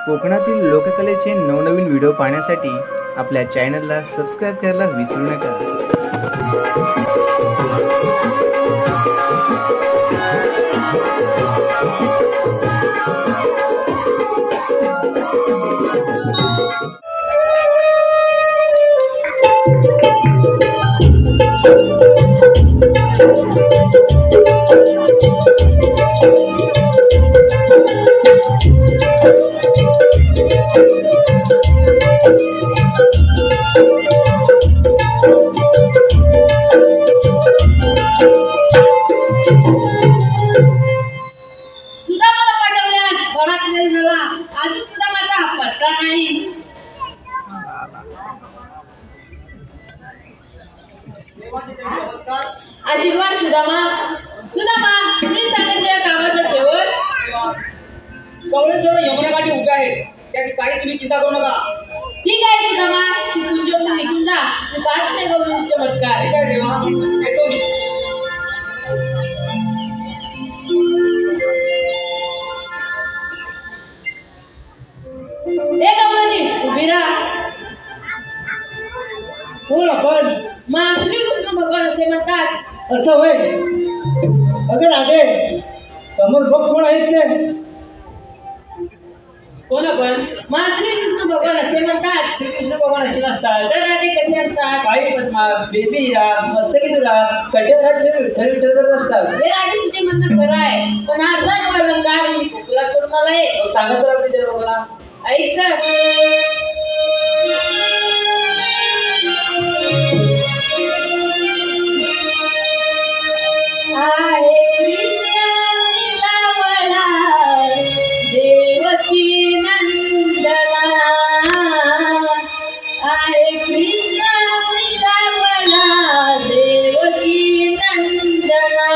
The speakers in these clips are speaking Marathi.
कोकणातील लोककलेचे नवनवीन व्हिडिओ पाहण्यासाठी आपल्या चॅनलला सबस्क्राइब करायला विसरू नका। आशीर्वाद सुदामा सुदामा मी सांगितलेल्या कामाचं शेवट कवळे जण यमुनेकाठी उभे आहेत, त्याची काही तुम्ही चिंता करू नका। ठीक आहे सुदामा, तू तुझ्या निघून जा, तू पाहत नाही गौरीचे चमत्कार। ठीक आहे देवा, येतो मी। हे गौरी उभी राहा। कोण आपण? मा श्रीकृष्ण भगवान असे म्हणतात। असं होय? अगं राधे, समोर बघ कोण आहेत ते? कोण आपण? मा श्रीकृष्ण भगवान असे म्हणतात। श्रीकृष्ण भगवान असे नसतात तर राधे कसे असतात? काही पद्मा बेबी हिरा मस्तकी तुला कटेवर विठ्ठल विठ्ठल करत असतात। हे राधे तुझे म्हणणं खरं आहे, पण हा सर्व अलंकार मी तुला सोडून मला आहे सांगा तर आपल्या लोकांना। ऐक तर आहे कृष्ण वृंदावना देवकी नंदना, आहे कृष्ण वृंदावना देवकी नंदना,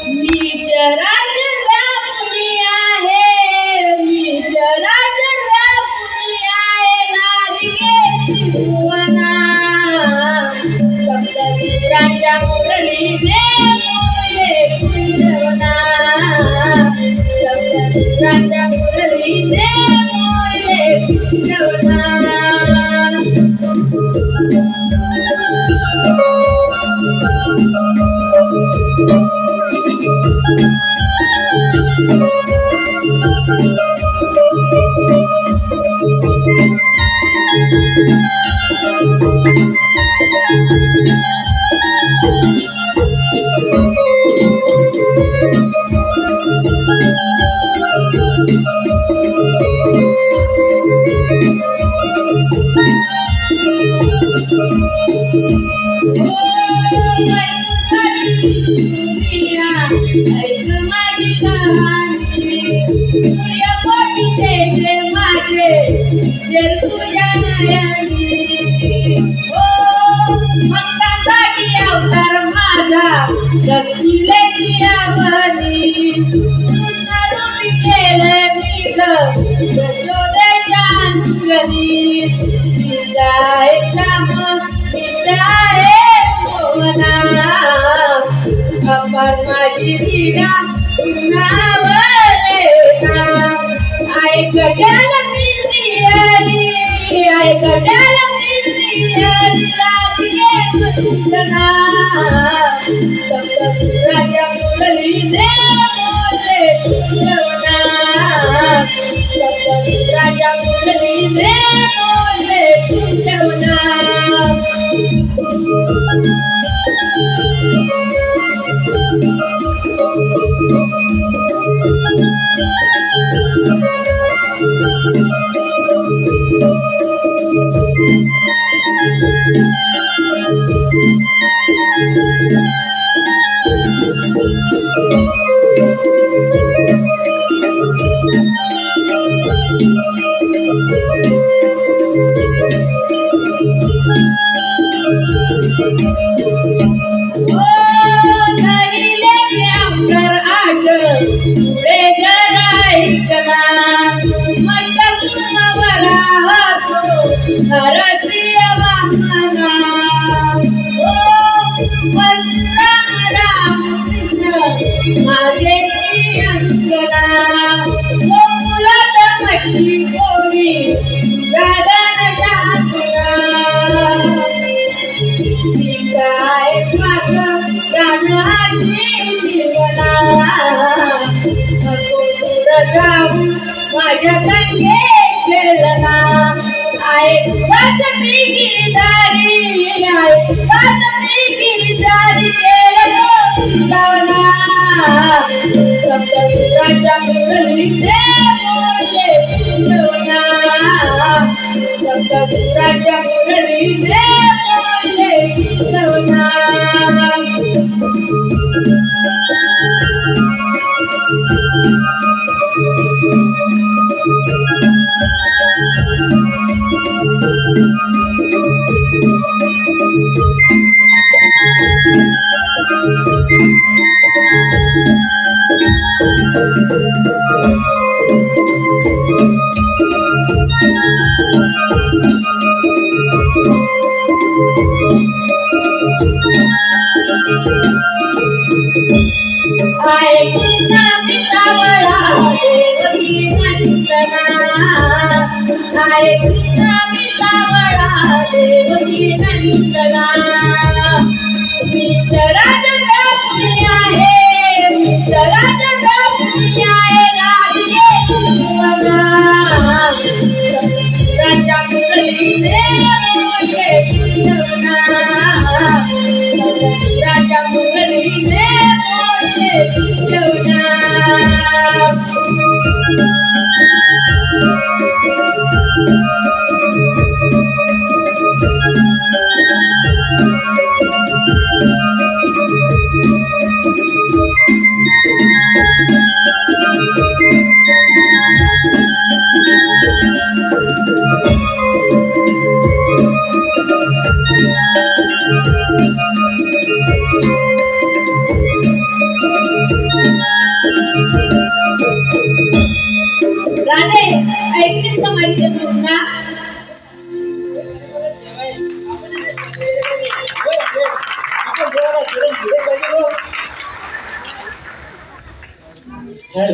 मी चराचर व्यापुरी आहे, मी चराचर व्यापुरी आहे राधिके त्रिभुवना, सप्तसुरांच्या मुरलीने मोडले कुंजवना, सप्तसुरांच्या मुरलीने मोडले कुंजवना। सप्तसुरांच्या मुरलीने मोडले कुंजवना, सप्तसुरांच्या मुरलीने मोडले कुंजवना। जाऊ माझ्या संगे खेळला आहे गात मी गिरधारी आहे गात मी गिरधारी केला गावना सप्तविराच्या मुरलीचे बोलले गावना सप्तविराच्या मुरलीचे बोलले गावना आए कृष्णा पितावरा देवकी नंदना आए कृष्णा पितावरा देवकी नंदना विचरात व्यापुनिया है विचरात व्यापुनिया है राधे मगा राजा मुरलीने बोले जवना राजा मुरलीने जवना राधे ऐकलीस का माझी जन्मभूमी चल